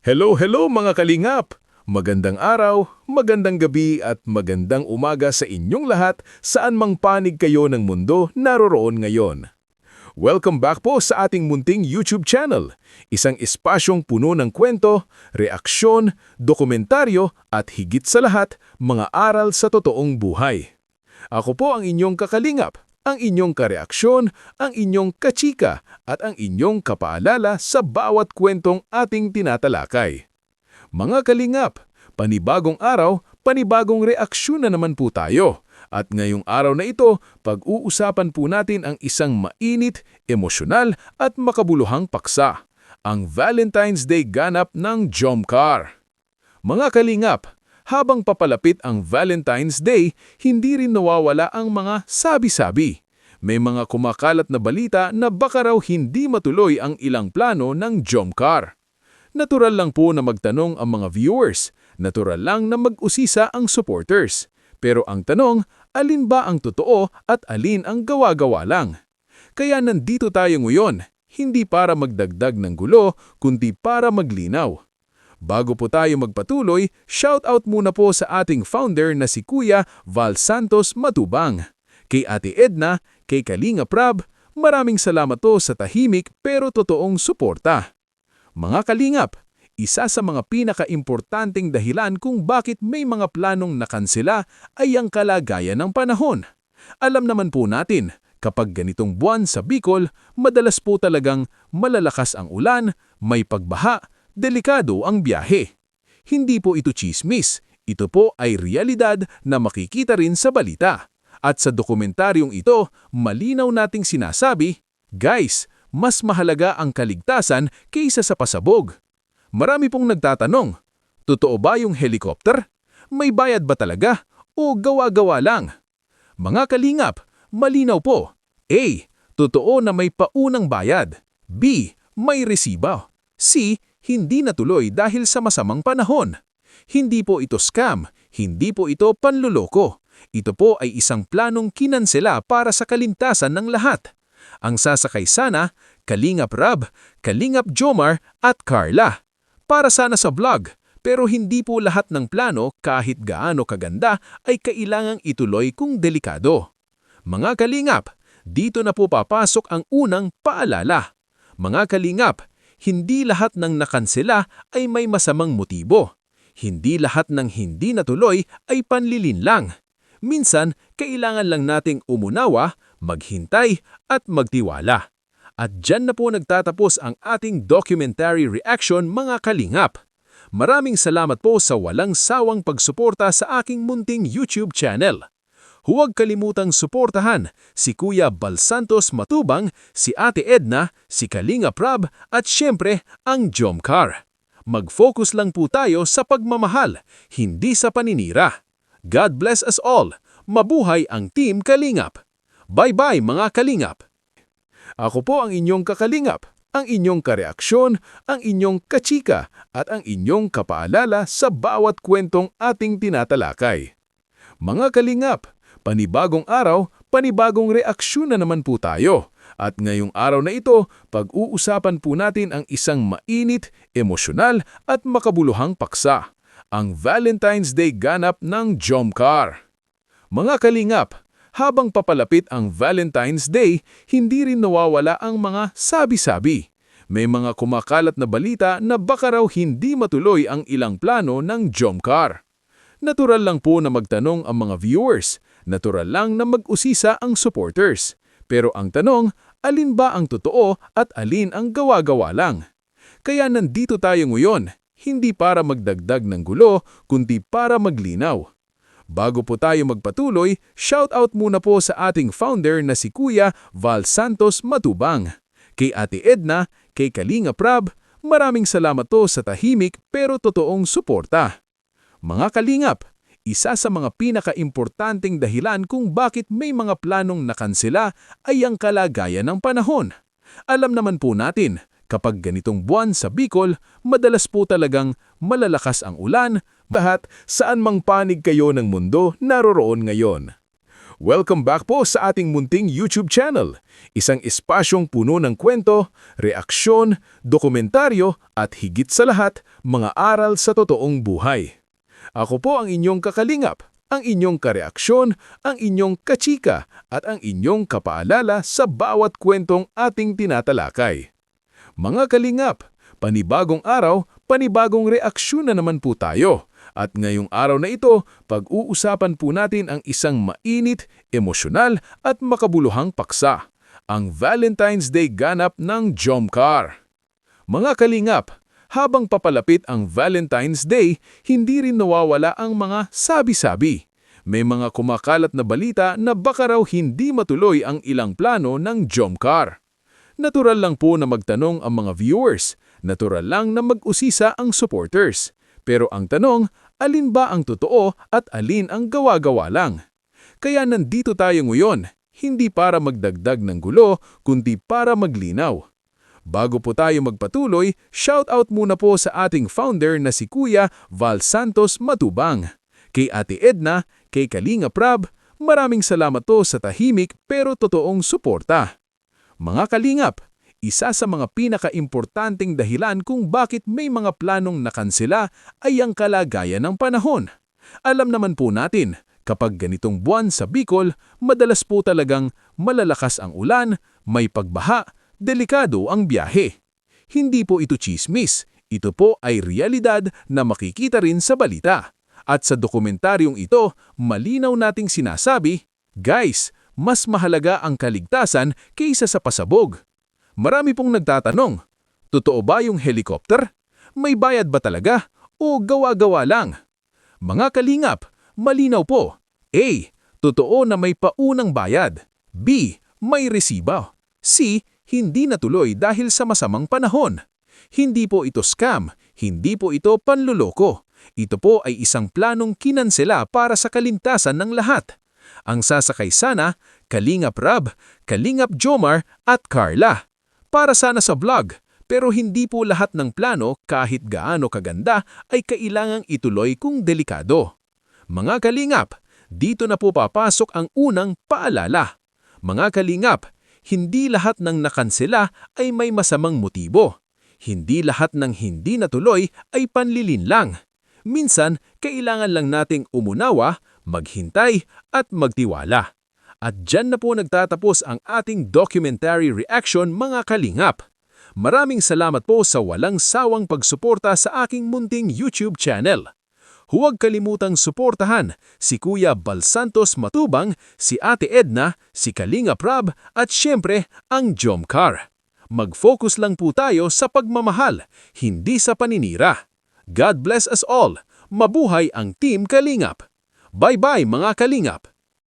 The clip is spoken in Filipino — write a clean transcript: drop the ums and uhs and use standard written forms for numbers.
Hello, hello mga kalingap! Magandang araw, magandang gabi at magandang umaga sa inyong lahat saan mang panig kayo ng mundo naroroon ngayon. Welcome back po sa ating munting YouTube channel, isang espasyong puno ng kwento, reaksyon, dokumentaryo at higit sa lahat, mga aral sa totoong buhay. Ako po ang inyong kakalingap, ang inyong kareaksyon, ang inyong kachika at ang inyong kapaalala sa bawat kwentong ating tinatalakay. Mga kalingap, panibagong araw, panibagong reaksyon na naman po tayo. At ngayong araw na ito, pag-uusapan po natin ang isang mainit, emosyonal at makabuluhang paksa, ang Valentine's Day ganap ng Jomcar. Mga kalingap, habang papalapit ang Valentine's Day, hindi rin nawawala ang mga sabi-sabi. May mga kumakalat na balita na baka raw hindi matuloy ang ilang plano ng Jomcar. Natural lang po na magtanong ang mga viewers, natural lang na mag-usisa ang supporters. Pero ang tanong, alin ba ang totoo at alin ang gawa-gawa lang? Kaya nandito tayo ngayon, hindi para magdagdag ng gulo, kundi para maglinaw. Bago po tayo magpatuloy, shoutout muna po sa ating founder na si Kuya Val Santos Matubang. Kay Ate Edna, kay Kalinga Prab, maraming salamat po sa tahimik pero totoong suporta. Mga kalingap, isa sa mga pinaka-importanting dahilan kung bakit may mga planong nakansela ay ang kalagayan ng panahon. Alam naman po natin, kapag ganitong buwan sa Bicol, madalas po talagang malalakas ang ulan, may pagbaha, delikado ang biyahe. Hindi po ito chismis, ito po ay realidad na makikita rin sa balita. At sa dokumentaryong ito, malinaw nating sinasabi, guys, mas mahalaga ang kaligtasan kaysa sa pasabog. Marami pong nagtatanong, totoo ba yung helicopter? May bayad ba talaga? O gawa-gawa lang? Mga kalingap, malinaw po. A. Totoo na may paunang bayad. B. May resibo. C. Hindi natuloy dahil sa masamang panahon. Hindi po ito scam, hindi po ito panluloko. Ito po ay isang planong kinansela para sa kaligtasan ng lahat. Ang sasakay sana, Kalingap Rab, Kalingap Jomar at Carla. Para sana sa vlog, pero hindi po lahat ng plano kahit gaano kaganda ay kailangang ituloy kung delikado. Mga kalingap, dito na po papasok ang unang paalala. Mga kalingap, hindi lahat ng nakansela ay may masamang motibo. Hindi lahat ng hindi natuloy ay panlilin lang. Minsan, kailangan lang nating umunawa, maghintay at magtiwala. At dyan na po nagtatapos ang ating documentary reaction mga kalingap. Maraming salamat po sa walang sawang pagsuporta sa aking munting YouTube channel. Huwag kalimutang suportahan si Kuya Val Santos Matubang, si Ate Edna, si Kalinga Prab at syempre ang Jomcar. Mag-focus lang po tayo sa pagmamahal, hindi sa paninira. God bless us all. Mabuhay ang Team Kalingap. Bye-bye mga kalingap. Ako po ang inyong kakalingap, ang inyong kareaksyon, ang inyong kachika at ang inyong kapaalala sa bawat kwentong ating tinatalakay. Mga kalingap, panibagong araw, panibagong reaksyon na naman po tayo. At ngayong araw na ito, pag-uusapan po natin ang isang mainit, emosyonal at makabuluhang paksa, ang Valentine's Day ganap ng Jomcar. Mga kalingap, habang papalapit ang Valentine's Day, hindi rin nawawala ang mga sabi-sabi. May mga kumakalat na balita na baka raw hindi matuloy ang ilang plano ng Jomcar. Natural lang po na magtanong ang mga viewers, natural lang na mag-usisa ang supporters. Pero ang tanong, alin ba ang totoo at alin ang gawa-gawa lang? Kaya nandito tayo ngayon, hindi para magdagdag ng gulo, kundi para maglinaw. Bago po tayo magpatuloy, shoutout muna po sa ating founder na si Kuya Val Santos Matubang. Kay Ate Edna, kay Kalinga Prab, maraming salamat po sa tahimik pero totoong suporta. Mga kalingap, isa sa mga pinaka-importanting dahilan kung bakit may mga planong nakansela ay ang kalagayan ng panahon. Alam naman po natin, kapag ganitong buwan sa Bicol, madalas po talagang malalakas ang ulan, lahat saan mang panig kayo ng mundo naroroon ngayon. Welcome back po sa ating munting YouTube channel. Isang espasyong puno ng kwento, reaksyon, dokumentaryo at higit sa lahat, mga aral sa totoong buhay. Ako po ang inyong kakalingap, ang inyong kareaksyon, ang inyong kachika at ang inyong kapaalala sa bawat kwentong ating tinatalakay. Mga kalingap, panibagong araw, panibagong reaksyon na naman po tayo. At ngayong araw na ito, pag-uusapan po natin ang isang mainit, emosyonal at makabuluhang paksa, ang Valentine's Day ganap ng Jomcar. Mga kalingap, habang papalapit ang Valentine's Day, hindi rin nawawala ang mga sabi-sabi. May mga kumakalat na balita na baka raw hindi matuloy ang ilang plano ng Jomcar. Natural lang po na magtanong ang mga viewers, natural lang na mag-usisa ang supporters. Pero ang tanong, alin ba ang totoo at alin ang gawa-gawa lang? Kaya nandito tayo ngayon, hindi para magdagdag ng gulo, kundi para maglinaw. Bago po tayo magpatuloy, shoutout muna po sa ating founder na si Kuya Val Santos Matubang. Kay Ate Edna, kay Kalinga Prab, maraming salamat po sa tahimik pero totoong suporta. Mga kalingap, isa sa mga pinakaimportanteng dahilan kung bakit may mga planong nakansela ay ang kalagayan ng panahon. Alam naman po natin, kapag ganitong buwan sa Bicol, madalas po talagang malalakas ang ulan, may pagbaha, delikado ang biyahe. Hindi po ito chismis, ito po ay realidad na makikita rin sa balita. At sa dokumentaryong ito, malinaw nating sinasabi, guys, mas mahalaga ang kaligtasan kaysa sa pasabog. Marami pong nagtatanong, totoo ba yung helicopter? May bayad ba talaga? O gawa-gawa lang? Mga kalingap, malinaw po. A. Totoo na may paunang bayad. B. May resibo. C. Hindi natuloy dahil sa masamang panahon. Hindi po ito scam, hindi po ito panluloko. Ito po ay isang planong kinansela para sa kaligtasan ng lahat. Ang sasakay sana, Kalingap Rab, Kalingap Jomar at Carla. Para sana sa vlog, pero hindi po lahat ng plano kahit gaano kaganda ay kailangang ituloy kung delikado. Mga kalingap, dito na po papasok ang unang paalala. Mga kalingap, hindi lahat ng nakansela ay may masamang motibo. Hindi lahat ng hindi natuloy ay panlilin lang. Minsan, kailangan lang nating umunawa, maghintay at magtiwala. At dyan na po nagtatapos ang ating documentary reaction mga kalingap. Maraming salamat po sa walang sawang pagsuporta sa aking munting YouTube channel. Huwag kalimutang suportahan si Kuya Val Santos Matubang, si Ate Edna, si Kalinga Prab at syempre ang Jomcar. Mag-focus lang po tayo sa pagmamahal, hindi sa paninira. God bless us all. Mabuhay ang Team Kalingap. Bye-bye mga kalingap!